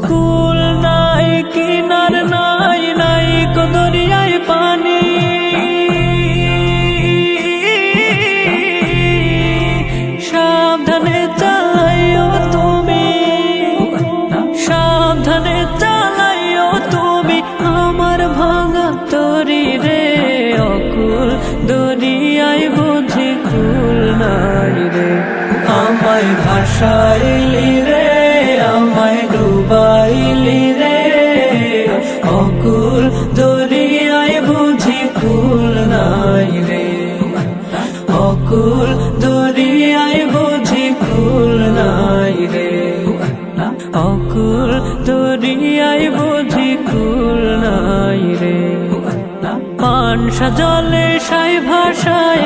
কুল নাই কিনার নাই নাই কো দরিয়ায় পানি, সাবধানে চালাইও তুমি, সাবধানে চালাইও তুমি আমার ভাঙা তরি রে। অকুল দরিয়ায় বুঝি কুল নাই রে, আমায় ভাসাইলি রে, আমায় ডুবাইলি রে। অকুল দরিয়ায় বুঝি কুল নাই রে, অকুল দরিয়ায় বুঝি কুল নাই রে, অকুল দরিয়ায় বুঝি কুল নাই রে। পানসা জলে সাই ভাষায়